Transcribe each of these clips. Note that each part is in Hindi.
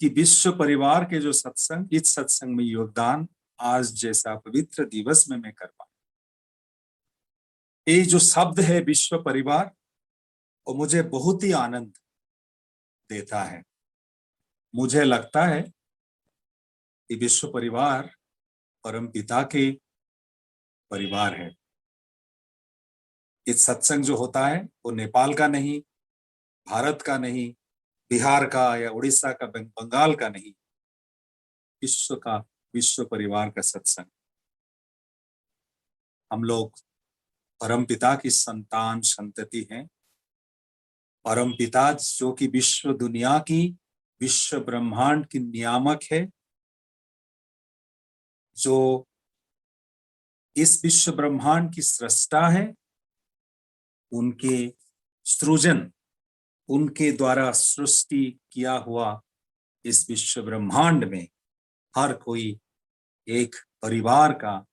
कि विश्व परिवार के जो सत्संग, इस सत्संग में योगदान आज जैसा पवित्र दिवस में मैं कर पाऊं। ये जो शब्द है विश्व परिवार, वो मुझे बहुत ही आनंद देता है। मुझे लगता है कि विश्व परिवार परम पिता के परिवार है। ये सत्संग जो होता है वो नेपाल का नहीं, भारत का नहीं, बिहार का या उड़ीसा का, बंगाल का नहीं, विश्व का, विश्व परिवार का सत्संग। हम लोग परम पिता की संतान संतति हैं। परम पिता जो कि विश्व दुनिया की, विश्व ब्रह्मांड की नियामक है, जो इस विश्व ब्रह्मांड की सृष्टा है, उनके सृजन, उनके द्वारा सृष्टि किया हुआ इस विश्व ब्रह्मांड में हर कोई एक परिवार का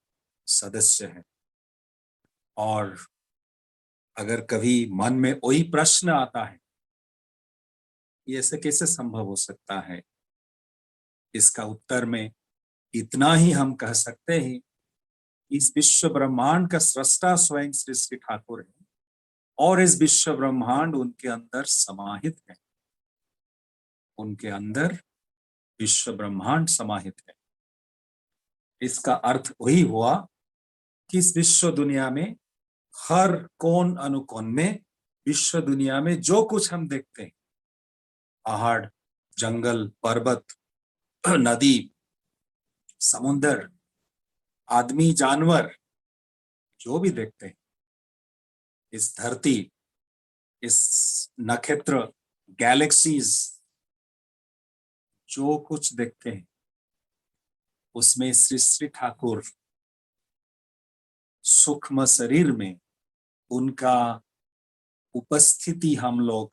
सदस्य है। और अगर कभी मन में वही प्रश्न आता है, ये ऐसे कैसे संभव हो सकता है, इसका उत्तर में इतना ही हम कह सकते हैं, इस विश्व ब्रह्मांड का सृष्टा स्वयं श्री श्री ठाकुर है और इस विश्व ब्रह्मांड उनके अंदर समाहित है। उनके अंदर विश्व ब्रह्मांड समाहित है। इसका अर्थ वही हुआ कि इस विश्व दुनिया में हर कोन अनुकोन में, विश्व दुनिया में जो कुछ हम देखते हैं, पहाड़, जंगल, पर्वत, नदी, समुद्र, आदमी, जानवर, जो भी देखते हैं, इस धरती, इस नक्षत्र, गैलेक्सीज, जो कुछ देखते हैं, उसमें श्री श्री ठाकुर सूक्ष्म शरीर में उनका उपस्थिति हम लोग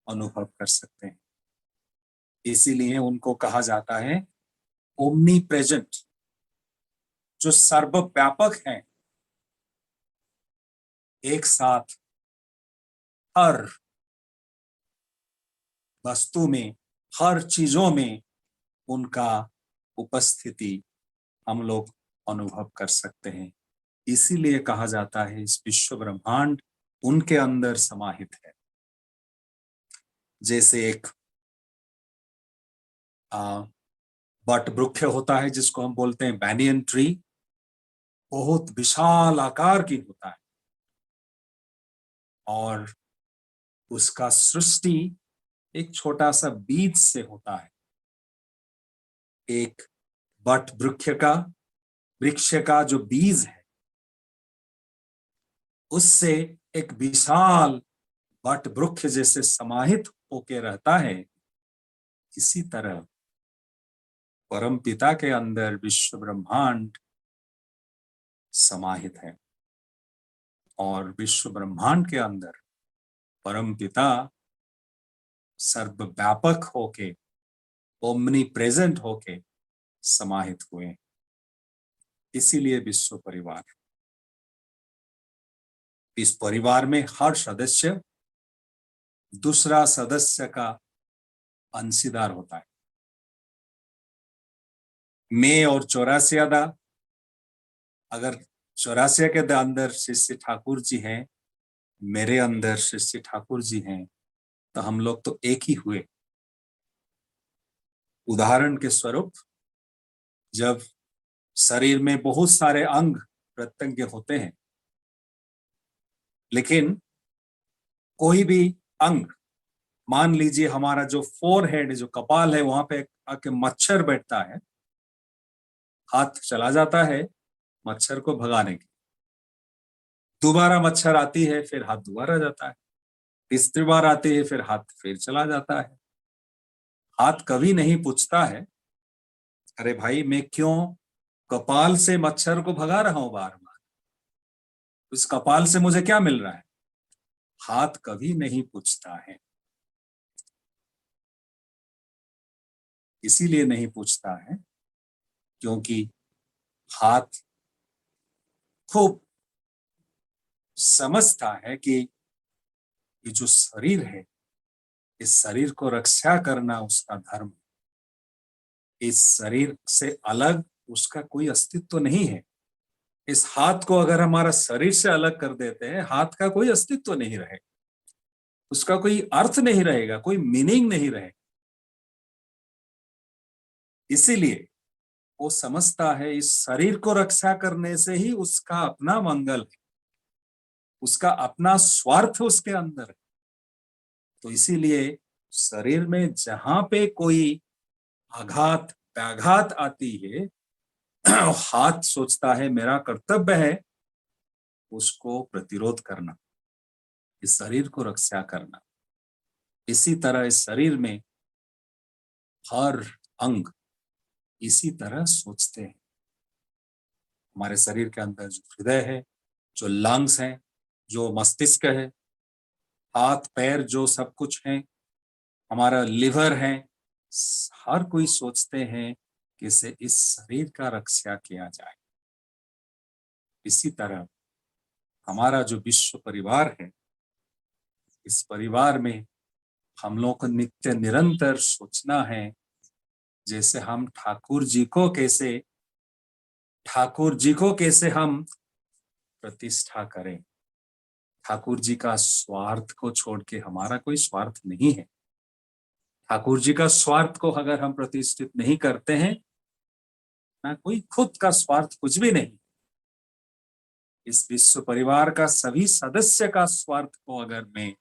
अनुभव कर सकते हैं। इसीलिए उनको कहा जाता है ओमनी प्रेजेंट, जो सर्वव्यापक है, एक साथ हर वस्तु में, हर चीजों में उनका उपस्थिति हम लोग अनुभव कर सकते हैं। इसीलिए कहा जाता है इस विश्व ब्रह्मांड उनके अंदर समाहित है। जैसे एक वट वृक्ष होता है जिसको हम बोलते हैं बैनियन ट्री, बहुत विशाल आकार की होता है और उसका सृष्टि एक छोटा सा बीज से होता है। एक वट वृक्ष का जो बीज है, उससे एक विशाल वट वृक्ष जैसे समाहित होके रहता है। इसी तरह परम पिता के अंदर विश्व ब्रह्मांड समाहित है और विश्व ब्रह्मांड के अंदर परम पिता सर्वव्यापक होके, ओमनी प्रेजेंट होके समाहित हुए। इसीलिए विश्व परिवार, इस परिवार में हर सदस्य दूसरा सदस्य का अंशीदार होता है। मैं और चौरासियादा, अगर चौरासिया के अंदर श्री श्री ठाकुर जी हैं, मेरे अंदर श्री श्री ठाकुर जी हैं, तो हम लोग तो एक ही हुए। उदाहरण के स्वरूप, जब शरीर में बहुत सारे अंग प्रत्यंग होते हैं, लेकिन कोई भी अंग, मान लीजिए हमारा जो फोरहेड, जो कपाल है, वहां पे आके मच्छर बैठता है, हाथ चला जाता है मच्छर को भगाने के, दोबारा मच्छर आती है, फिर हाथ दोबारा जाता है, तीसरी बार आती है, फिर हाथ फिर चला जाता है। हाथ कभी नहीं पूछता है, अरे भाई मैं क्यों कपाल से मच्छर को भगा रहा हूं बार बार, उस कपाल से मुझे क्या मिल रहा है? हाथ कभी नहीं पूछता है। इसीलिए नहीं पूछता है क्योंकि हाथ खूब समझता है कि ये जो शरीर है, इस शरीर को रक्षा करना उसका धर्म है। इस शरीर से अलग उसका कोई अस्तित्व नहीं है। इस हाथ को अगर हमारा शरीर से अलग कर देते हैं, हाथ का कोई अस्तित्व नहीं रहे, उसका कोई अर्थ नहीं रहेगा, कोई मीनिंग नहीं रहेगा। इसीलिए वो समझता है इस शरीर को रक्षा करने से ही उसका अपना मंगल है, उसका अपना स्वार्थ उसके अंदर है। तो इसीलिए शरीर में जहां पे कोई आघात व्याघात आती है, हाथ सोचता है मेरा कर्तव्य है उसको प्रतिरोध करना, इस शरीर को रक्षा करना। इसी तरह इस शरीर में हर अंग इसी तरह सोचते हैं। हमारे शरीर के अंदर जो हृदय है, जो लंग्स हैं, जो मस्तिष्क है, हाथ पैर जो सब कुछ है, हमारा लिवर है, हर कोई सोचते हैं कि इस शरीर का रक्षा किया जाए। इसी तरह हमारा जो विश्व परिवार है, इस परिवार में हम लोग को नित्य निरंतर सोचना है जैसे हम ठाकुर जी को कैसे हम प्रतिष्ठा करें। ठाकुर जी का स्वार्थ को छोड़ के हमारा कोई स्वार्थ नहीं है। ठाकुर जी का स्वार्थ को अगर हम प्रतिष्ठित नहीं करते हैं ना, कोई खुद का स्वार्थ कुछ भी नहीं। इस विश्व परिवार का सभी सदस्य का स्वार्थ को अगर मैं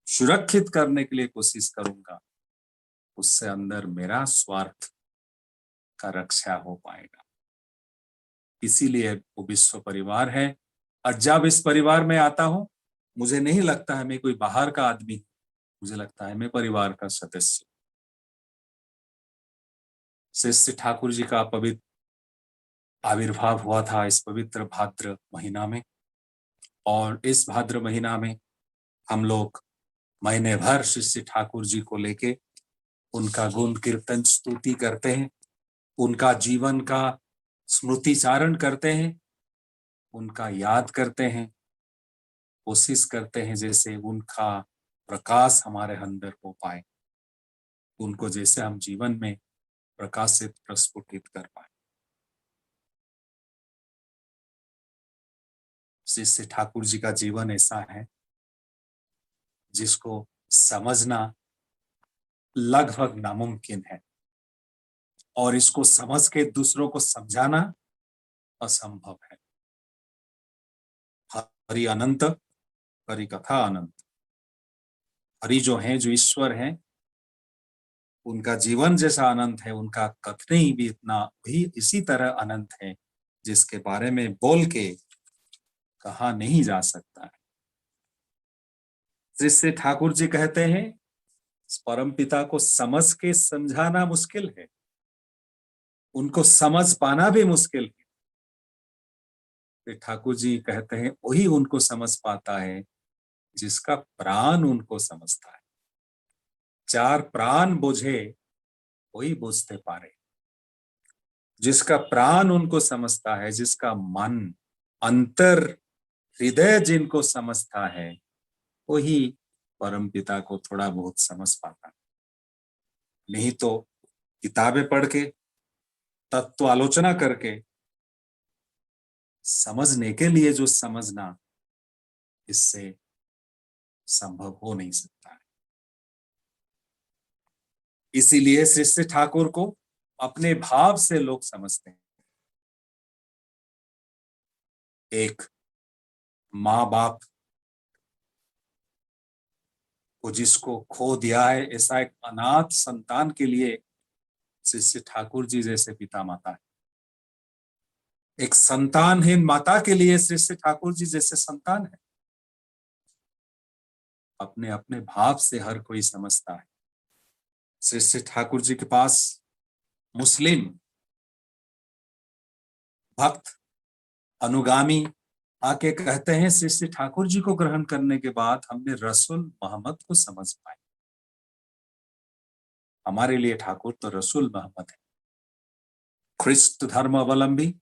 सुरक्षित करने के लिए कोशिश करूंगा, उससे अंदर मेरा स्वार्थ का रक्षा हो पाएगा। इसीलिए वो विश्व परिवार है। और जब इस परिवार में आता हूं, मुझे नहीं लगता है मैं कोई बाहर का आदमी, मुझे लगता है मैं परिवार का सदस्य। श्री ठाकुर जी का पवित्र आविर्भाव हुआ था इस पवित्र भाद्र महीना में, और इस भाद्र महीना में हम लोग महीने भर श्री ठाकुर जी को लेके उनका गुण कीर्तन स्तुति करते हैं, उनका जीवन का स्मृतिचारण करते हैं, उनका याद करते हैं, कोशिश करते हैं जैसे उनका प्रकाश हमारे अंदर हो पाए, उनको जैसे हम जीवन में प्रकाशित प्रस्फुटित कर पाए। श्री ठाकुर जी का जीवन ऐसा है जिसको समझना लगभग नामुमकिन है, और इसको समझ के दूसरों को समझाना असंभव है। हरि अनंत, हरि कथा अनंत। हरि जो है, जो ईश्वर है, उनका जीवन जैसा अनंत है, उनका कथनी भी भी इसी तरह अनंत है, जिसके बारे में बोल के कहा नहीं जा सकता है। श्री ठाकुर जी कहते हैं परम पिता को समझ के समझाना मुश्किल है, उनको समझ पाना भी मुश्किल है। ठाकुर जी कहते हैं वही उनको समझ पाता है जिसका प्राण उनको समझता है। चार प्राण बुझे वही बुझते पारे। जिसका प्राण उनको समझता है, जिसका मन अंतर हृदय जिनको समझता है, वही परम पिता को थोड़ा बहुत समझ पाता है। नहीं तो किताबें पढ़ के, तत्व आलोचना करके समझने के लिए जो समझना, इससे संभव हो नहीं सकता है। इसीलिए श्री ठाकुर को अपने भाव से लोग समझते हैं। एक माँ बाप को जिसको खो दिया है, ऐसा एक अनाथ संतान के लिए श्री ठाकुर जी जैसे पिता माता है। एक संतानहीन माता के लिए श्री ठाकुर जी जैसे संतान है। अपने अपने भाव से हर कोई समझता है। श्री ठाकुर जी के पास मुस्लिम भक्त अनुगामी आके कहते हैं श्री ठाकुर जी को ग्रहण करने के बाद हमने रसूल मोहम्मद को समझ पाए। हमारे लिए ठाकुर तो रसूल मोहम्मद है। ख्रिस्त धर्म अवलंबी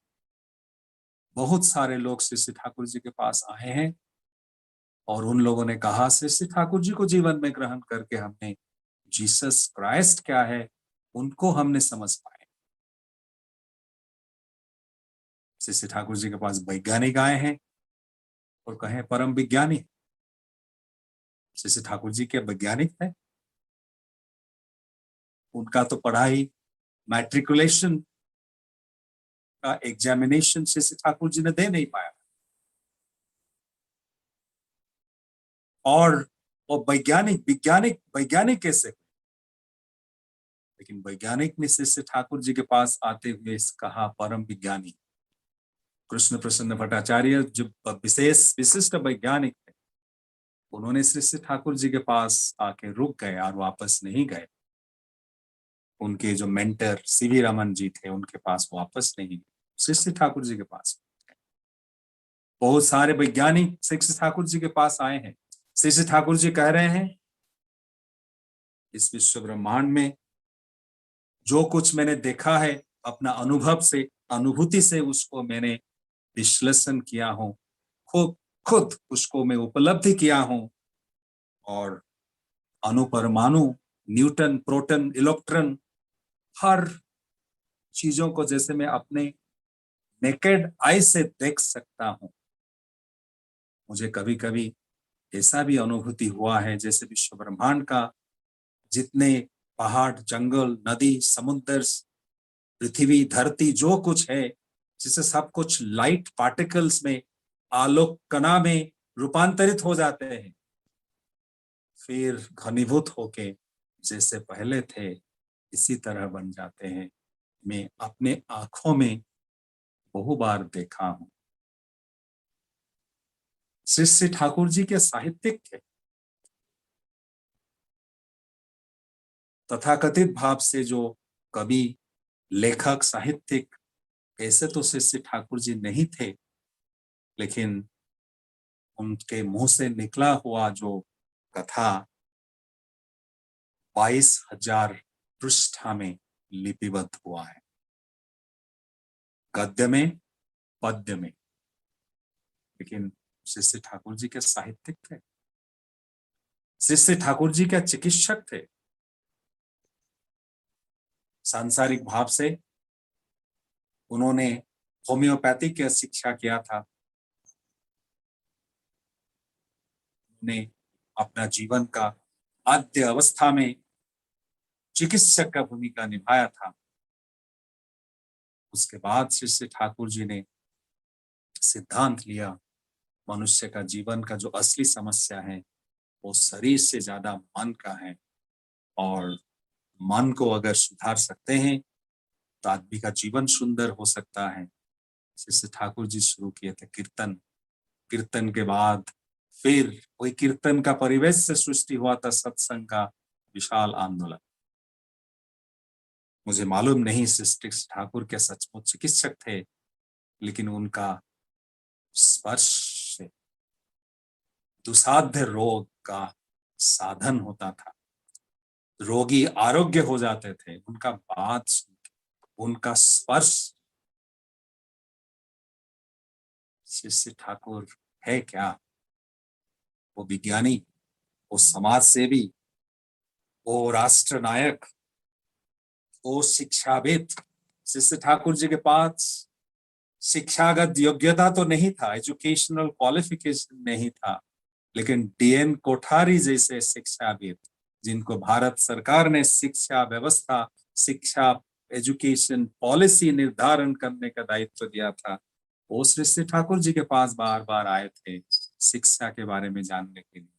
बहुत सारे लोग श्री ठाकुर जी के पास आए हैं, और उन लोगों ने कहा श्री ठाकुर जी को जीवन में ग्रहण करके हमने जीसस क्राइस्ट क्या है उनको हमने समझ पाए। श्री ठाकुर जी के पास वैज्ञानिक आए हैं और कहें परम विज्ञानी। श्री ठाकुर जी के वैज्ञानिक है, उनका तो पढ़ाई मैट्रिकुलेशन का एग्जामिनेशन श्री ठाकुर जी ने दे नहीं पाया, और वो वैज्ञानिक वैज्ञानिक वैज्ञानिक कैसे? लेकिन वैज्ञानिक ने श्री ठाकुर जी के पास आते हुए कहा परम विज्ञानी। कृष्ण प्रसन्न भट्टाचार्य जो विशेष विशिष्ट वैज्ञानिक थे, उन्होंने श्री ठाकुर जी के पास आके रुक गए और वापस नहीं गए। उनके जो मेंटर सीवी रमन जी थे, उनके पास वापस नहीं गए, श्री ठाकुर जी के पास। बहुत सारे वैज्ञानिक श्री ठाकुर जी के पास आए हैं। श्री ठाकुर जी कह रहे हैं इस विश्व ब्रह्मांड में जो कुछ मैंने देखा है अपना अनुभव से, अनुभूति से उसको मैंने विश्लेषण किया हूं, खुद उसको मैं उपलब्धि किया हूं, और अणु परमाणु, न्यूटन, प्रोटॉन, इलेक्ट्रॉन, हर चीजों को जैसे मैं अपने नेकेड आई से देख सकता हूं। मुझे कभी कभी ऐसा भी अनुभूति हुआ है जैसे विश्व ब्रह्मांड का जितने पहाड़, जंगल, नदी, समुद्र, पृथ्वी, धरती जो कुछ है, जिसे सब कुछ लाइट पार्टिकल्स में, आलोक कणा में रूपांतरित हो जाते हैं, फिर घनीभूत होके जैसे पहले थे इसी तरह बन जाते हैं। मैं अपने आंखों में बहु बार देखा हूं। श्री ठाकुर जी के साहित्यिक थे, तथाकथित भाव से जो कवि, लेखक, साहित्यिक, ऐसे तो श्री ठाकुर जी नहीं थे, लेकिन उनके मुंह से निकला हुआ जो कथा 22,000 पृष्ठा में लिपिबद्ध हुआ है, गद्य में, पद्य में। लेकिन श्री ठाकुर जी के साहित्यिक थे, श्री ठाकुर जी के चिकित्सक थे। सांसारिक भाव से उन्होंने होम्योपैथी की शिक्षा किया था। उन्होंने अपना जीवन का आद्य अवस्था में चिकित्सक का भूमिका निभाया था। उसके बाद श्री ठाकुर जी ने सिद्धांत लिया, मनुष्य का जीवन का जो असली समस्या है वो शरीर से ज्यादा मन का है, और मन को अगर सुधार सकते हैं तो आदमी का जीवन सुंदर हो सकता है। श्री ठाकुर जी शुरू किए थे कीर्तन, कीर्तन के बाद फिर वही कीर्तन का परिवेश से सृष्टि हुआ था सत्संग का विशाल आंदोलन। मुझे मालूम नहीं श्री ठाकुर के सचमुच चिकित्सक थे, लेकिन उनका स्पर्श से दुसाध्य रोग का साधन होता था, रोगी आरोग्य हो जाते थे उनका बात सुन के, उनका स्पर्श। श्री ठाकुर है क्या? वो विज्ञानी, वो समाज सेवी, वो राष्ट्र नायक, वो शिक्षाविद। श्री ठाकुर जी के पास शिक्षागत योग्यता तो नहीं था, एजुकेशनल क्वालिफिकेशन नहीं था, लेकिन डीएन कोठारी जैसे शिक्षाविद, जिनको भारत सरकार ने शिक्षा व्यवस्था, शिक्षा एजुकेशन पॉलिसी निर्धारण करने का दायित्व दिया था, वो श्री ठाकुर जी के पास बार बार आए थे शिक्षा के बारे में जानने के लिए।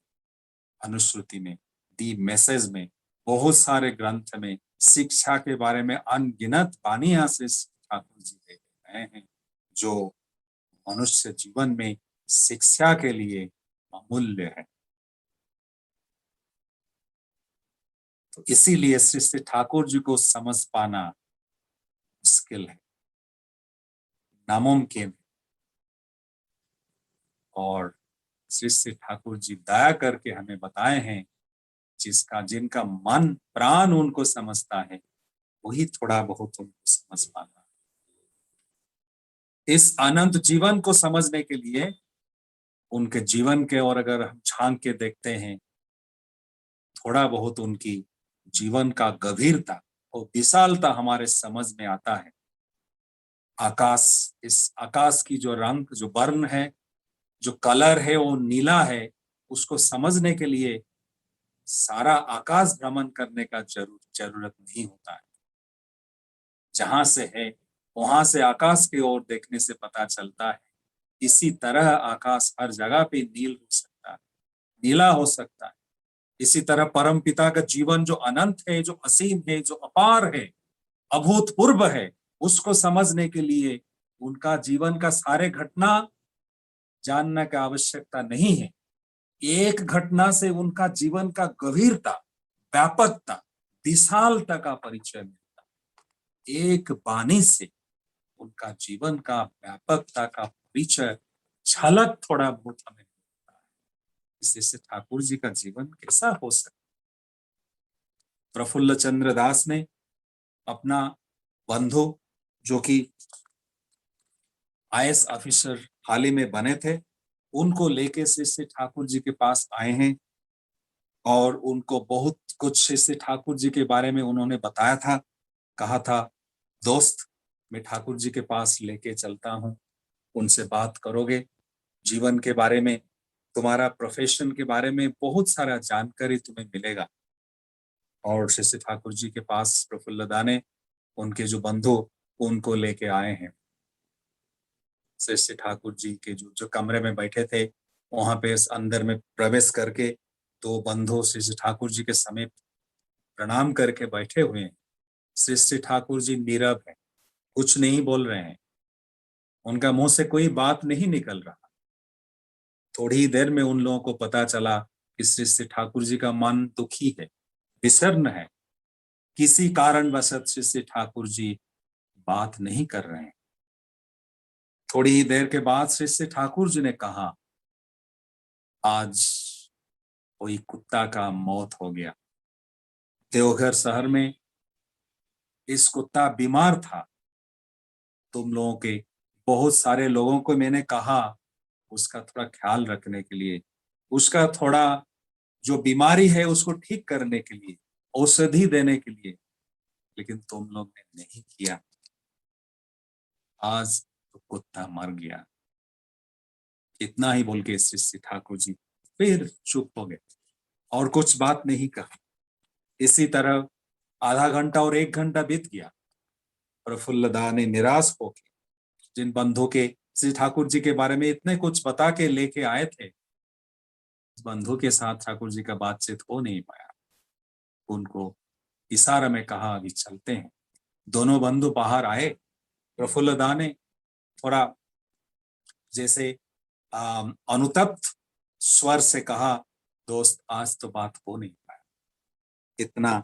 अनुश्रुति में, दी मैसेज में, बहुत सारे ग्रंथ में शिक्षा के बारे में अनगिनत वाणियां से ठाकुर जी दे रहे हैं, जो मनुष्य जीवन में शिक्षा के लिए अमूल्य है। तो इसीलिए श्री ठाकुर जी को समझ पाना मुश्किल है, नामुमकिन। और श्री ठाकुर जी दया करके हमें बताए हैं, जिनका मन प्राण उनको समझता है वही थोड़ा बहुत उनको समझ पाता है। इस अनंत जीवन को समझने के लिए उनके जीवन के और अगर हम झांक के देखते हैं, थोड़ा बहुत उनकी जीवन का गंभीरता और विशालता हमारे समझ में आता है। आकाश इस आकाश की जो रंग, जो वर्ण है, जो कलर है वो नीला है, उसको समझने के लिए सारा आकाश भ्रमण करने का जरूरत नहीं होता है। जहां से है वहां से आकाश की ओर देखने से पता चलता है। इसी तरह आकाश हर जगह पे नील हो सकता है, नीला हो सकता है। इसी तरह परम पिता का जीवन जो अनंत है, जो असीम है, जो अपार है, अभूतपूर्व है, उसको समझने के लिए उनका जीवन का सारे घटना जानने की आवश्यकता नहीं है। एक घटना से उनका जीवन का गंभीरता, व्यापकता, विशालता का परिचय मिलता है। एक बानी से उनका जीवन का व्यापकता का परिचय, झलक थोड़ा बहुत हमें मिलता है। इससे ठाकुर जी का जीवन कैसा हो सकता। प्रफुल्ल चंद्र दास ने अपना बंधु, जो कि आईएएस ऑफिसर हाल ही में बने थे, उनको लेके श्री ठाकुर जी के पास आए हैं और उनको बहुत कुछ श्री ठाकुर जी के बारे में उन्होंने बताया था। कहा था, दोस्त मैं ठाकुर जी के पास लेके चलता हूँ, उनसे बात करोगे, जीवन के बारे में, तुम्हारा प्रोफेशन के बारे में बहुत सारा जानकारी तुम्हें मिलेगा। और श्री ठाकुर जी के पास प्रफुल्लदा ने उनके जो बंधु उनको लेके आए हैं। श्री ठाकुर जी के जो कमरे में बैठे थे, वहां पे अंदर में प्रवेश करके तो बंधु श्री ठाकुर जी के समीप प्रणाम करके बैठे हुए हैं। श्री ठाकुर जी नीरव है, कुछ नहीं बोल रहे हैं, उनका मुंह से कोई बात नहीं निकल रहा। थोड़ी ही देर में उन लोगों को पता चला कि श्री ठाकुर जी का मन दुखी है, विषण्ण है, किसी कारणवश श्री ठाकुर जी बात नहीं कर रहे हैं। थोड़ी ही देर के बाद श्री ठाकुर जी ने कहा, आज कोई कुत्ता का मौत हो गया। देवघर शहर में इस कुत्ता बीमार था। तुम लोगों के बहुत सारे लोगों को मैंने कहा उसका थोड़ा ख्याल रखने के लिए, उसका थोड़ा जो बीमारी है उसको ठीक करने के लिए, औषधि देने के लिए, लेकिन तुम लोग ने नहीं किया। आज तो कुत्ता मर गया। इतना ही बोल के श्री ठाकुर जी फिर चुप हो गए और कुछ बात नहीं कहा। इसी तरह आधा घंटा और 1 घंटा बीत गया। प्रफुल्लदा ने निराश होकर जिन बंधु के श्री ठाकुर जी के बारे में इतने कुछ बता के लेके आए थे, उस बंधु के साथ ठाकुर जी का बातचीत हो नहीं पाया। उनको इशारा में कहा, अभी चलते हैं। दोनों बंधु बाहर आए। प्रफुल्लदा ने थोड़ा जैसे अनुतप्त स्वर से कहा, दोस्त आज तो बात हो नहीं पाया। इतना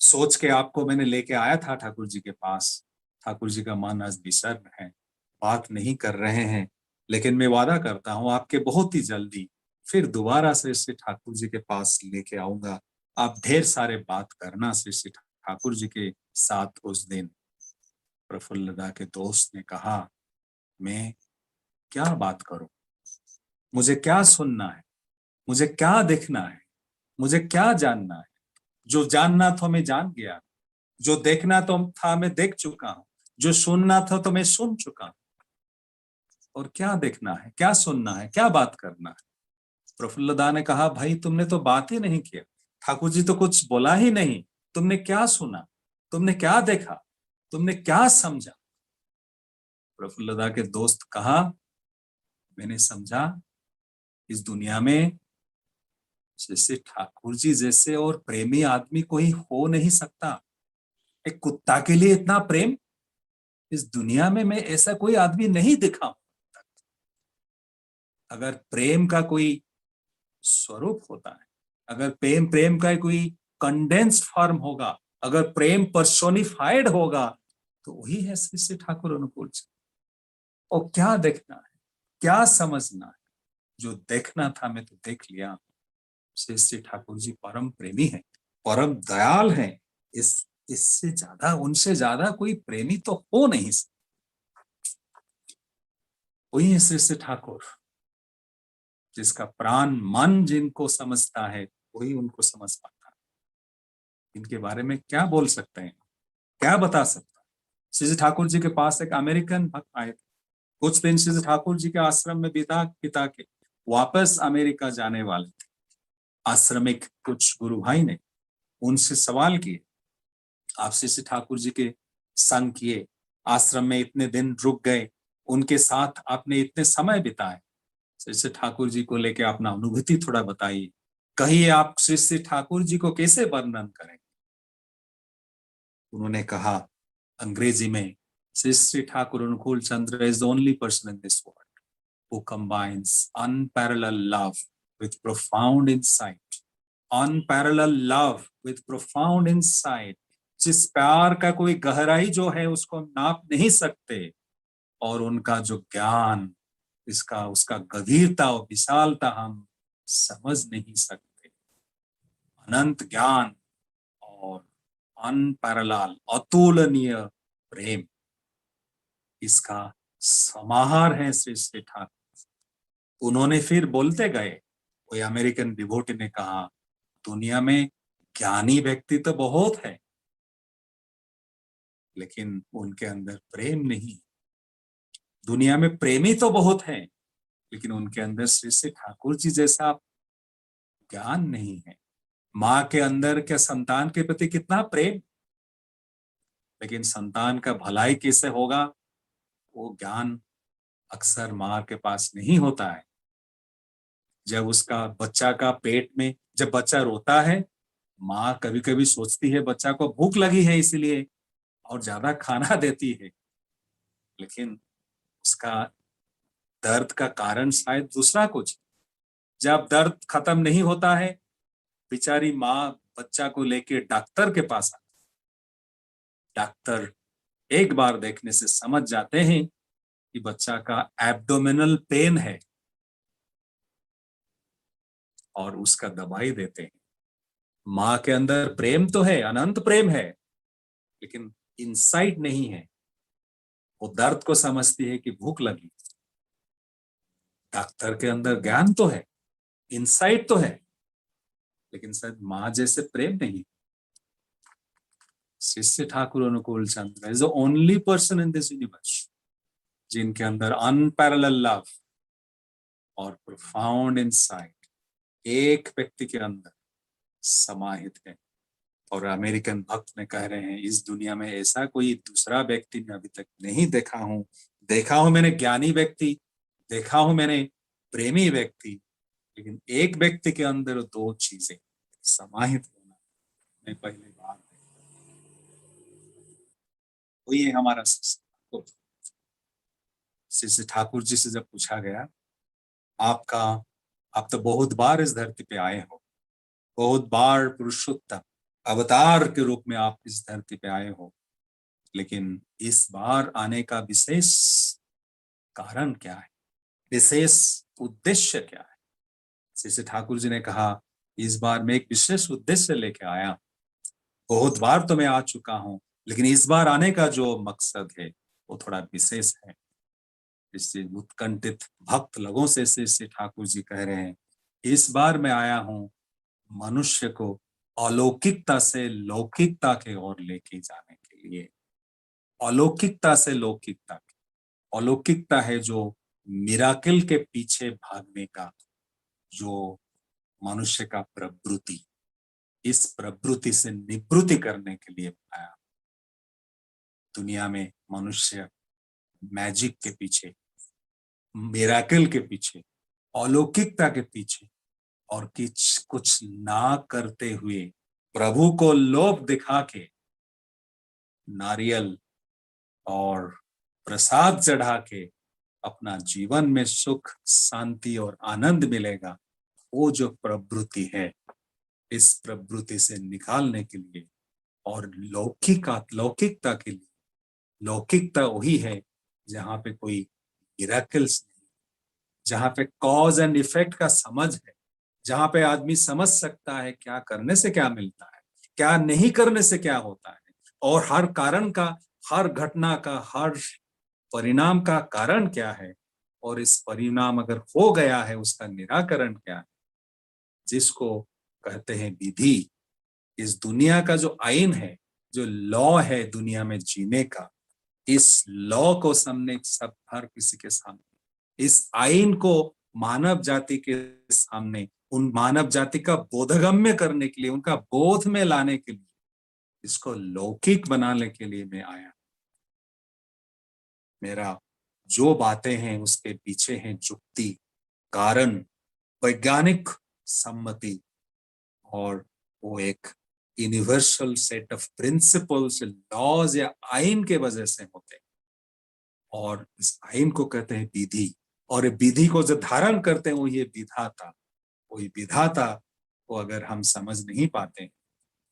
सोच के आपको मैंने लेके आया था ठाकुर जी के पास। ठाकुर जी का मन आज विषण्ण है, बात नहीं कर रहे हैं, लेकिन मैं वादा करता हूँ आपके बहुत ही जल्दी फिर दोबारा से श्री ठाकुर जी के पास लेके आऊंगा। आप ढेर सारे बात करना श्री ठाकुर जी के साथ उस दिन। प्रफुल्लदा के दोस्त ने कहा, मैं क्या बात करूं, मुझे क्या सुनना है, मुझे क्या देखना है, मुझे क्या जानना है। जो जानना था मैं जान गया, जो देखना तो था मैं देख चुका हूं, जो सुनना था तो मैं सुन चुका हूं। और क्या देखना है, क्या सुनना है, क्या बात करना है। प्रफुल्लदा ने कहा, भाई तुमने तो बात ही नहीं किया, ठाकुर जी तो कुछ बोला ही नहीं। तुमने क्या सुना, तुमने क्या देखा, तुमने क्या समझा। प्रफुल्लदा के दोस्त कहा, मैंने समझा इस दुनिया में जैसे ठाकुर जी जैसे और प्रेमी आदमी कोई हो नहीं सकता। एक कुत्ता के लिए इतना प्रेम, इस दुनिया में मैं ऐसा कोई आदमी नहीं दिखा। अगर प्रेम का कोई स्वरूप होता है, अगर प्रेम प्रेम का कोई कंडेंस्ड फॉर्म होगा, अगर प्रेम पर्सोनिफाइड होगा, तो वही है श्री श्री ठाकुर अनुकूल जी। और क्या देखना है, क्या समझना है, जो देखना था मैं तो देख लिया। श्री श्री ठाकुर जी परम प्रेमी है, परम दयाल है। इससे ज्यादा, उनसे ज्यादा कोई प्रेमी तो हो नहीं सकता। वही है श्री श्री ठाकुर, जिसका प्राण मन जिनको समझता है वही उनको समझ पाता है। इनके बारे में क्या बोल सकते हैं, क्या बता सकता है। श्री ठाकुर जी के पास एक अमेरिकन भक्त आए थे। कुछ दिन श्री ठाकुर जी के आश्रम में बिता के वापस अमेरिका जाने वाले थे। आश्रमिक कुछ गुरु भाई ने उनसे सवाल किए, आप श्री ठाकुर जी के संग किए, आश्रम में इतने दिन रुक गए, उनके साथ आपने इतने समय बिताए, श्री ठाकुर जी को लेके अपना अनुभूति थोड़ा बताइए, कहिए आप श्री ठाकुर जी को कैसे वर्णन करें। उन्होंने कहा अंग्रेजी में, Shri Thakur Anukul Chandra is the only person in this world who combines unparalleled love with profound insight. Unparalleled love with profound insight. जिस प्यार का कोई गहराई जो है उसको हम नाप नहीं सकते, और उनका जो ज्ञान, इसका उसका गंभीरता और विशालता हम समझ नहीं सकते। अनंत ज्ञान और अनपैरेलल अतुलनीय प्रेम, इसका समाहार है श्री ठाकुर। उन्होंने फिर बोलते गए, कोई अमेरिकन डिवोटी ने कहा, दुनिया में ज्ञानी व्यक्ति तो बहुत है, लेकिन उनके अंदर प्रेम नहीं। दुनिया में प्रेमी तो बहुत है, लेकिन उनके अंदर श्री ठाकुर जी जैसा ज्ञान नहीं है। माँ के अंदर क्या संतान के प्रति कितना प्रेम, लेकिन संतान का भलाई कैसे होगा, वो ज्ञान अक्सर माँ के पास नहीं होता है। जब उसका बच्चा का पेट में जब बच्चा रोता है, माँ कभी कभी सोचती है बच्चा को भूख लगी है इसलिए और ज्यादा खाना देती है, लेकिन उसका दर्द का कारण शायद दूसरा कुछ। जब दर्द खत्म नहीं होता है, बेचारी माँ बच्चा को लेके डॉक्टर के पास आती। डॉक्टर एक बार देखने से समझ जाते हैं कि बच्चा का एब्डोमिनल पेन है और उसका दवाई देते हैं। माँ के अंदर प्रेम तो है, अनंत प्रेम है, लेकिन इंसाइट नहीं है। वो दर्द को समझती है कि भूख लगी। डॉक्टर के अंदर ज्ञान तो है, इंसाइट तो है, लेकिन शायद माँ जैसे प्रेम नहीं। Shri Thakur Anukul Chandra is the only person in this universe जिनके अंदर अनपैरेलल लव और प्रोफाउंड इंसाइट एक व्यक्ति के अंदर समाहित है। और अमेरिकन भक्त में कह रहे हैं, इस दुनिया में ऐसा कोई दूसरा व्यक्ति मैं अभी तक नहीं देखा हूं। देखा हूं मैंने ज्ञानी व्यक्ति, देखा हूं मैंने प्रेमी व्यक्ति, लेकिन एक व्यक्ति के अंदर दो चीजें समाहित होना मैं पहली बार देखा। ये हमारा श्री ठाकुर जी से जब पूछा गया, आप तो बहुत बार इस धरती पे आए हो, बहुत बार पुरुषोत्तम अवतार के रूप में आप इस धरती पे आए हो, लेकिन इस बार आने का विशेष कारण क्या है, विशेष उद्देश्य क्या है। श्री ठाकुर जी ने कहा, इस बार मैं एक विशेष उद्देश्य लेके आया। बहुत बार तो मैं आ चुका हूं, लेकिन इस बार आने का जो मकसद है वो थोड़ा विशेष है। इससे उत्कंठित भक्त लोगों से श्री ठाकुर जी कह रहे हैं, इस बार मैं आया हूं मनुष्य को अलौकिकता से लौकिकता के ओर लेके जाने के लिए। अलौकिकता से लौकिकता, अलौकिकता है जो मिराकिल के पीछे भागने का जो मनुष्य का प्रवृत्ति, इस प्रवृत्ति से निवृत्ति करने के लिए आया। दुनिया में मनुष्य मैजिक के पीछे, मिराकिल के पीछे, अलौकिकता के पीछे और कुछ ना करते हुए प्रभु को लोभ दिखा के नारियल और प्रसाद चढ़ा के अपना जीवन में सुख, शांति और आनंद मिलेगा, वो जो प्रवृत्ति है, इस प्रवृत्ति से निकालने के लिए और लौकिकता के लिए, लौकिकता वही है जहां पे कोई मिरेकल्स नहीं, जहां पे कॉज एंड इफेक्ट का समझ है, जहां पे आदमी समझ सकता है क्या करने से क्या मिलता है, क्या नहीं करने से क्या होता है, और हर कारण का, हर घटना का, हर परिणाम का कारण क्या है, और इस परिणाम अगर हो गया है उसका निराकरण क्या है, जिसको कहते हैं विधि। इस दुनिया का जो आइन है, जो लॉ है दुनिया में जीने का, इस लॉ को सामने सब हर किसी के सामने, इस आईन को मानव जाति के सामने, उन मानव जाति का बोधगम्य करने के लिए, उनका बोध में लाने के लिए, इसको लौकिक बनाने के लिए मैं आया। मेरा जो बातें हैं उसके पीछे हैं जुक्ति, कारण, वैज्ञानिक सम्मति, और वो एक universal set of principles, laws या आइन के वजह से होते हैं। और इस आइन को कहते हैं विधि, और विधि को जो धारण करते हैं वो ये विधाता। वही विधाता को अगर हम समझ नहीं पाते हैं,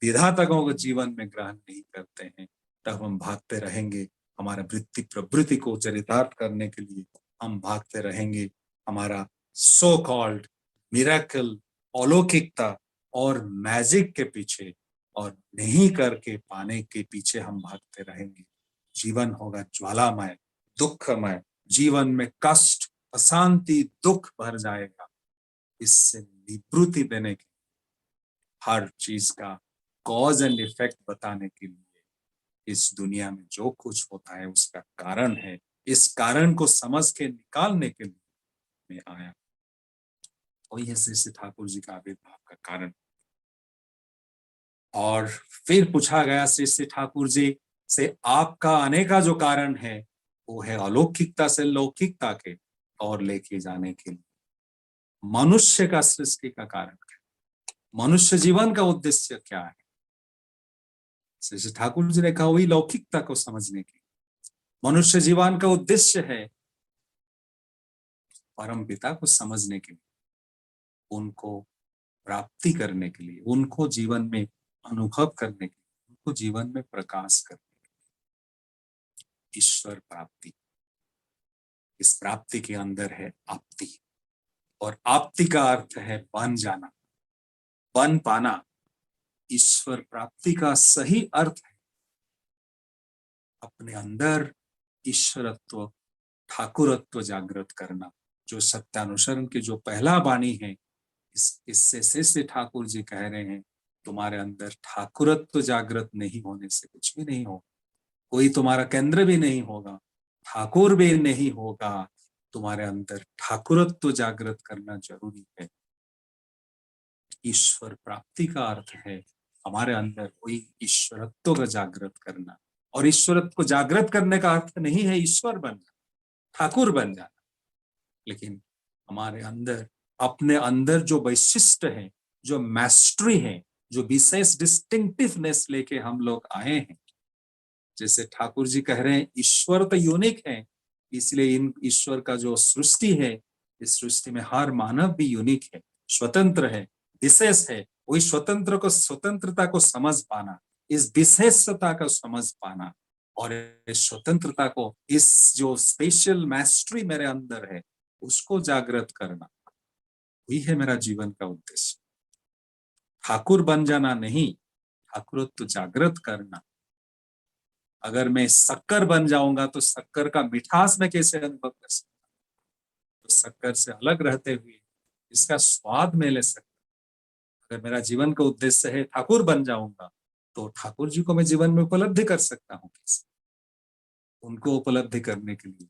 विधाता को जीवन में ग्रहण नहीं करते हैं, तब हम भागते रहेंगे। हमारा वृत्ति प्रवृत्ति को चरितार्थ करने के लिए हम भागते रहेंगे। हमारा सो कॉल्ड मिरेकल, अलौकिकता और मैजिक के पीछे, और नहीं करके पाने के पीछे हम भागते रहेंगे। जीवन होगा ज्वालामय, दुखमय, जीवन में कष्ट, अशांति, दुख भर जाएगा। इससे निवृत्ति देने के, हर चीज का कॉज एंड इफेक्ट बताने के लिए, इस दुनिया में जो कुछ होता है उसका कारण है, इस कारण को समझ के निकालने के लिए मैं आया। वही है श्री ठाकुर जी का आविर्भाव का कारण। और फिर पूछा गया श्री ठाकुर जी से, आपका आने का जो कारण है वो है अलौकिकता से लौकिकता के और लेके जाने के लिए। मनुष्य का सृष्टि का कारण क्या, मनुष्य जीवन का उद्देश्य क्या है? श्री ठाकुर जी ने कहा वही लौकिकता को समझने की। मनुष्य जीवन का उद्देश्य है परम पिता को समझने के लिए, उनको प्राप्ति करने के लिए, उनको जीवन में अनुभव करने के लिए, उनको जीवन में प्रकाश करने के लिए। ईश्वर प्राप्ति, इस प्राप्ति के अंदर है आप्ति, और आप्ति का अर्थ है बन जाना, बन पाना। ईश्वर प्राप्ति का सही अर्थ है अपने अंदर ईश्वरत्व, ठाकुरत्व जागृत करना। जो सत्यानुसरण की जो पहला वाणी है, इससे श्री ठाकुर जी कह रहे हैं, तुम्हारे अंदर ठाकुरत्व जागृत नहीं होने से कुछ भी नहीं होगा, कोई तुम्हारा केंद्र भी नहीं होगा, ठाकुर भी नहीं होगा। तुम्हारे अंदर ठाकुरत्व जागृत करना जरूरी है। ईश्वर प्राप्ति का अर्थ है हमारे अंदर कोई ईश्वरत्व का जागृत करना। और ईश्वरत्व को जागृत करने का अर्थ नहीं है ईश्वर बन जाना, ठाकुर बन जाना, लेकिन हमारे अंदर, अपने अंदर जो वैशिष्ट है, जो मैस्ट्री है, जो विशेष डिस्टिंक्टिवनेस लेके हम लोग आए हैं। जैसे ठाकुर जी कह रहे हैं ईश्वर तो यूनिक है, इसलिए इन ईश्वर का जो सृष्टि है, इस सृष्टि में हर मानव भी यूनिक है, स्वतंत्र है, विशेष है। वही स्वतंत्र को, स्वतंत्रता को समझ पाना, इस विशेषता को समझ पाना, और इस स्वतंत्रता को, इस जो स्पेशल मैस्ट्री मेरे अंदर है उसको जागृत करना, वही है मेरा जीवन का उद्देश्य। ठाकुर बन जाना नहीं, ठाकुरत्व जागृत करना। अगर मैं शक्कर बन जाऊंगा तो शक्कर का मिठास में कैसे अनुभव कर सकता, तो शक्कर से अलग रहते हुए इसका स्वाद में ले सकता। अगर मेरा जीवन का उद्देश्य है ठाकुर बन जाऊंगा, तो ठाकुर जी को मैं जीवन में उपलब्धि कर सकता हूँ कैसे? उनको उपलब्धि करने के लिए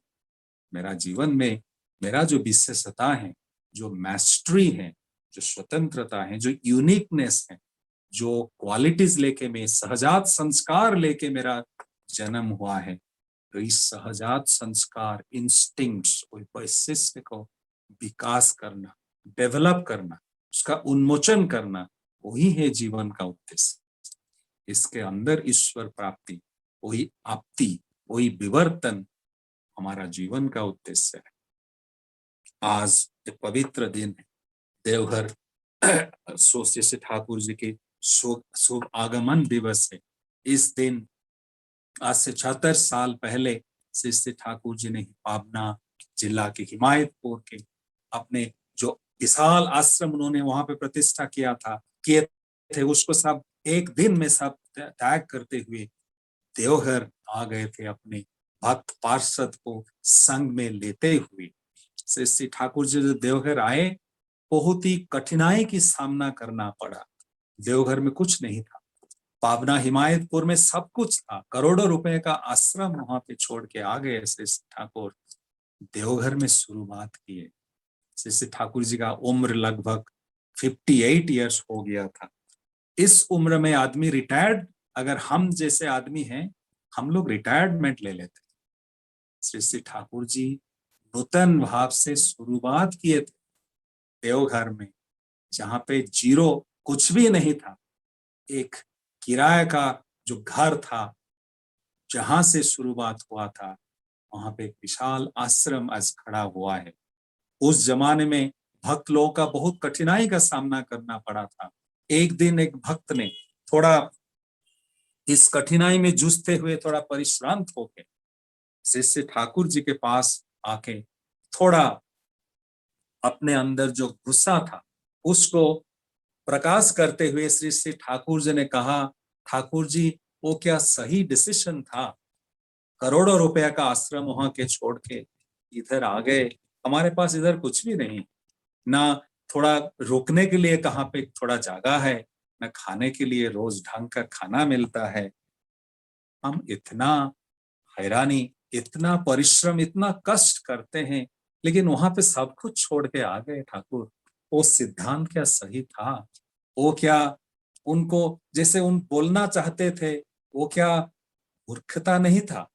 मेरा जीवन में, मेरा जो विशेषता है, जो मैस्ट्री है, जो स्वतंत्रता है, जो यूनिकनेस है, जो क्वालिटीज लेके मैं, सहजात संस्कार लेके मेरा जन्म हुआ है, तो इस सहजात संस्कार, इंस्टिंक्ट्स, वैशिष्ट को विकास करना, डेवलप करना, उसका उन्मोचन करना, वही है जीवन का उद्देश्य। इसके अंदर ईश्वर प्राप्ति, वही आप्ति, वही विवर्तन हमारा जीवन का उद्देश्य है। आज एक पवित्र दिन है, देवघर जैसे ठाकुर जी के शुभ आगमन दिवस है। इस दिन आज से 76 साल पहले श्री ठाकुर जी ने पाबना जिला के हिमायतपुर के अपने जो विशाल आश्रम उन्होंने वहां पे प्रतिष्ठा किए थे, उसको सब एक दिन में सब त्याग करते हुए देवघर आ गए थे, अपने भक्त पार्षद को संग में लेते हुए। श्री ठाकुर जी जो देवघर आए, बहुत ही कठिनाई की सामना करना पड़ा। देवघर में कुछ नहीं था, पावना हिमायतपुर में सब कुछ था, करोड़ों रुपए का आश्रम वहां पे छोड़ के आ गए श्री ठाकुर, देवघर में शुरुआत की है। श्री ठाकुर जी का उम्र लगभग 58 इयर्स हो गया था। इस उम्र में आदमी रिटायर्ड, अगर हम जैसे आदमी हैं, हम लोग रिटायरमेंट ले लेते। श्री ठाकुर जी नूतन भाव से शुरुआत किए थे देवघर में, जहां पे जीरो कुछ भी नहीं था। एक किराए का जो घर था, जहां से शुरुआत हुआ था, वहां पे एक विशाल आश्रम आज खड़ा हुआ है। उस जमाने में भक्त लोगों का बहुत कठिनाई का सामना करना पड़ा था। एक दिन एक भक्त ने थोड़ा इस कठिनाई में जूझते हुए थोड़ा परिश्रांत होके श्री ठाकुर जी के पास आके थोड़ा अपने अंदर जो गुस्सा था उसको प्रकाश करते हुए श्री ठाकुर जी ने कहा, ठाकुर जी वो क्या सही डिसीजन था? करोड़ों रुपया का आश्रम वहां के छोड़ के इधर आ गए, हमारे पास इधर कुछ भी नहीं, ना थोड़ा रुकने के लिए कहाँ पे थोड़ा जगह है, ना खाने के लिए रोज ढंग का खाना मिलता है। हम इतना हैरानी, इतना परिश्रम, इतना कष्ट करते हैं, लेकिन वहां पे सब कुछ छोड़ के आ गए ठाकुर। वो सिद्धांत क्या सही था? वो क्या उनको जैसे उन बोलना चाहते थे, वो क्या मूर्खता नहीं था?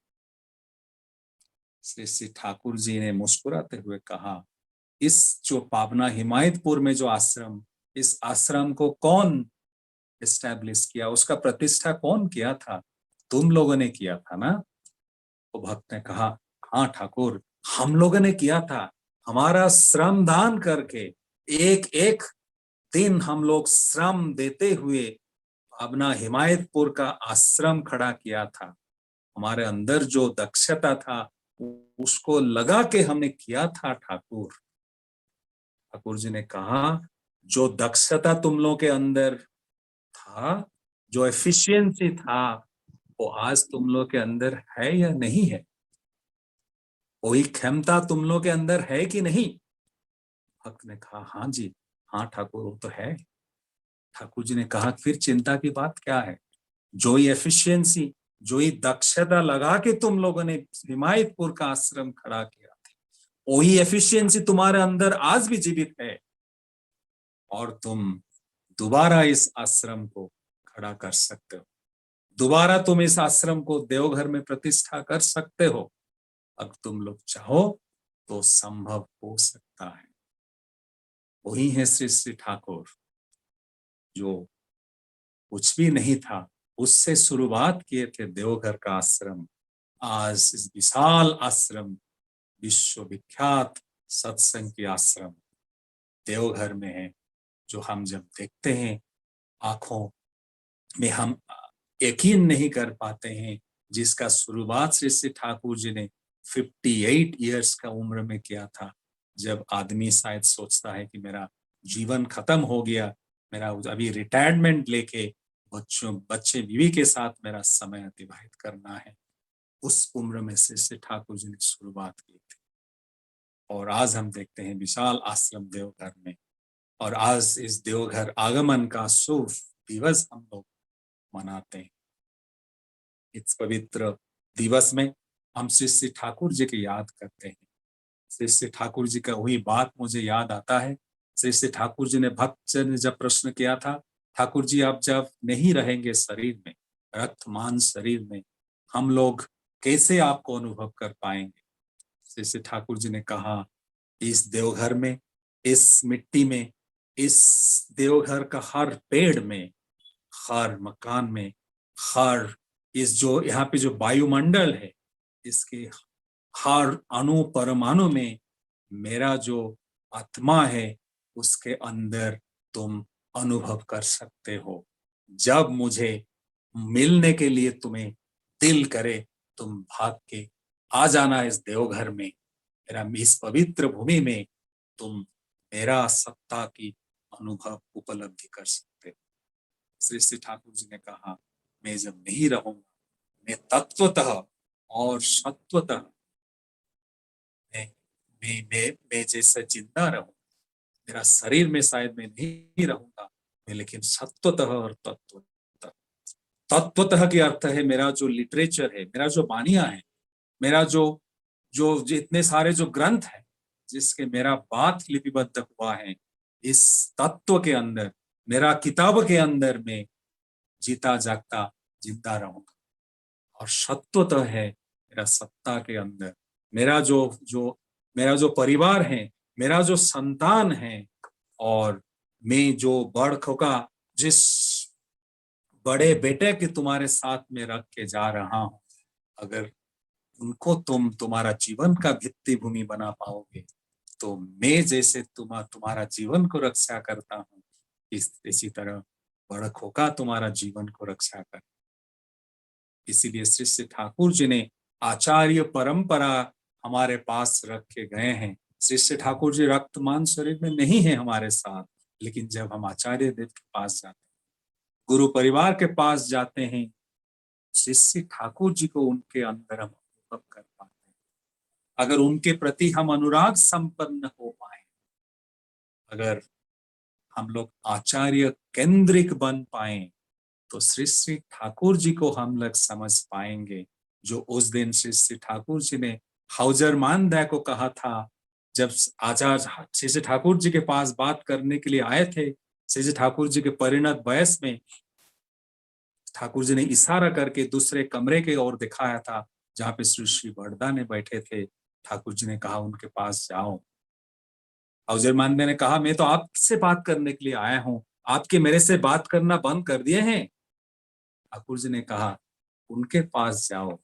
श्री श्री ठाकुर जी ने मुस्कुराते हुए कहा, इस जो पावना हिमायतपुर में जो आश्रम, इस आश्रम को कौन एस्टैब्लिश किया, उसका प्रतिष्ठा कौन किया था? तुम लोगों ने किया था ना? तो भक्त ने कहा, हाँ ठाकुर, हम लोगों ने किया था। हमारा श्रम दान करके एक एक दिन हम लोग श्रम देते हुए अपना हिमायतपुर का आश्रम खड़ा किया था। हमारे अंदर जो दक्षता था उसको लगा के हमने किया था ठाकुर। ठाकुर जी ने कहा, जो दक्षता तुम लोग के अंदर था, जो एफिशिएंसी था, वो आज तुम लोग के अंदर है या नहीं है? वही क्षमता तुम लोग के अंदर है कि नहीं? भक्त ने कहा, हाँ जी, हाँ ठाकुर, वो तो है। ठाकुर जी ने कहा, फिर चिंता की बात क्या है? जो ही एफिशिएंसी, जो ही दक्षता लगा के तुम लोगों ने हिमायतपुर का आश्रम खड़ा किया था, वही एफिशिएंसी तुम्हारे अंदर आज भी जीवित है, और तुम दोबारा इस आश्रम को खड़ा कर सकते हो। दोबारा तुम इस आश्रम को देवघर में प्रतिष्ठा कर सकते हो। अगर तुम लोग चाहो तो संभव हो सकता है। वही है श्री श्री ठाकुर, जो कुछ भी नहीं था उससे शुरुआत किए थे देवघर का आश्रम। आज इस विशाल आश्रम, विश्वविख्यात सत्संग की आश्रम देवघर में है, जो हम जब देखते हैं आंखों में हम यकीन नहीं कर पाते हैं, जिसका शुरुआत श्री श्री ठाकुर जी ने 58 इयर्स का उम्र में किया था। जब आदमी शायद सोचता है कि मेरा जीवन खत्म हो गया, मेरा अभी रिटायरमेंट लेके बच्चे बीवी के साथ मेरा समय अतिबाहित करना है, उस उम्र में श्री श्री ठाकुर जी ने शुरुआत की थी। और आज हम देखते हैं विशाल आश्रम देवघर में, और आज इस देवघर आगमन का शुभ दिवस हम लोग मनाते हैं। इस पवित्र दिवस में हम श्री श्री ठाकुर जी की याद करते हैं। श्री श्री ठाकुर जी का वही बात मुझे याद आता है। श्री श्री ठाकुर जी ने भक्त ने जब प्रश्न किया था, ठाकुर जी आप जब नहीं रहेंगे शरीर में, रक्त मांस शरीर में, हम लोग कैसे आपको अनुभव कर पाएंगे? श्री श्री ठाकुर जी ने कहा, इस देवघर में, इस मिट्टी में, इस देवघर का हर पेड़ में, हर मकान में, हर इस जो यहाँ पे जो वायुमंडल है, इसके हर अणु परमाणु में मेरा जो आत्मा है, उसके अंदर तुम अनुभव कर सकते हो। जब मुझे मिलने के लिए तुम्हें दिल करे, तुम भाग के आ जाना इस देवघर में, मेरा इस पवित्र भूमि में तुम मेरा सत्ता की अनुभव उपलब्धि कर सकते हो। श्री श्री ठाकुर जी ने कहा, मैं जब नहीं रहूंगा, मैं तत्वतः और सत्वतः मैं मैं जैसे जिंदा रहूं, मेरा शरीर में शायद मैं नहीं रहूंगा, मैं लेकिन सत्वतः और तत्वतः तत्वतः के अर्थ है मेरा जो लिटरेचर है, मेरा जो बानिया है, मेरा जो जो इतने सारे जो ग्रंथ है जिसके मेरा बात लिपिबद्ध हुआ है, इस तत्व के अंदर, मेरा किताब के अंदर में जीता जागता जिंदा रहूंगा। और सत्व तो है मेरा सत्ता के अंदर, मेरा मेरा जो परिवार है, मेरा जो संतान है, और मैं जो बड़ का जिस बड़े बेटे के तुम्हारे साथ में रख के जा रहा हूं, अगर उनको तुम्हारा जीवन का भित्ति भूमि बना पाओगे, तो मैं जैसे तुम्हारा जीवन को रक्षा करता हूँ, इसी तरह बड़ खोका तुम्हारा जीवन को रक्षा कर। इसीलिए श्री श्री ठाकुर जी ने आचार्य परंपरा हमारे पास रख के गए हैं। श्री श्री ठाकुर जी रक्त मांस शरीर में नहीं है हमारे साथ, लेकिन जब हम आचार्य देव के पास जाते हैं, गुरु परिवार के पास जाते हैं, श्री श्री ठाकुर जी को उनके अंदर हम अनुभव कर पाते हैं। अगर उनके प्रति हम अनुराग संपन्न हो पाए, अगर हम लोग आचार्य केंद्रिक बन पाए, तो श्री श्री ठाकुर जी को हम लोग समझ पाएंगे। जो उस दिन श्री श्री ठाकुर जी ने हाउजर मानदय को कहा था, जब आचार्य श्री श्री ठाकुर जी के पास बात करने के लिए आए थे, श्री श्री ठाकुर जी के परिणत वयस में ठाकुर जी ने इशारा करके दूसरे कमरे के ओर दिखाया था जहाँ पे श्री श्री बड़दा ने बैठे थे। ठाकुर जी ने कहा उनके पास जाओ। हाउजर मानदय ने कहा मैं तो आपसे बात करने के लिए आया हूँ, आपके मेरे से बात करना बंद कर दिए हैं। ठाकुर जी ने कहा उनके पास जाओ,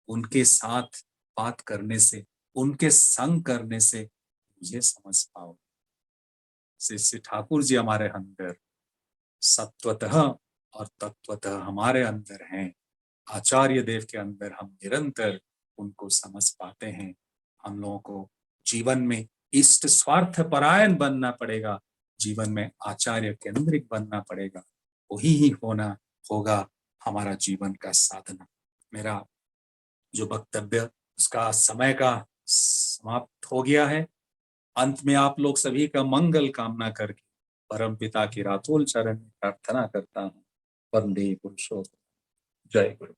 उनके साथ बात करने से, उनके संग करने से मुझे समझ पाओ। श्री ठाकुर जी हमारे अंदर सत्वतः और तत्वतः हमारे अंदर हैं। आचार्य देव के अंदर हम निरंतर उनको समझ पाते हैं। हम लोगों को जीवन में इष्ट स्वार्थ परायण बनना पड़ेगा, जीवन में आचार्य केंद्रिक बनना पड़ेगा। वही ही होना होगा हमारा जीवन का साधना। मेरा जो वक्तव्य उसका समय का समाप्त हो गया है। अंत में आप लोग सभी का मंगल कामना करके परम पिता की रातोल चरण में प्रार्थना करता हूँ। वंदे पुरुषोत्तम। जय गुरु।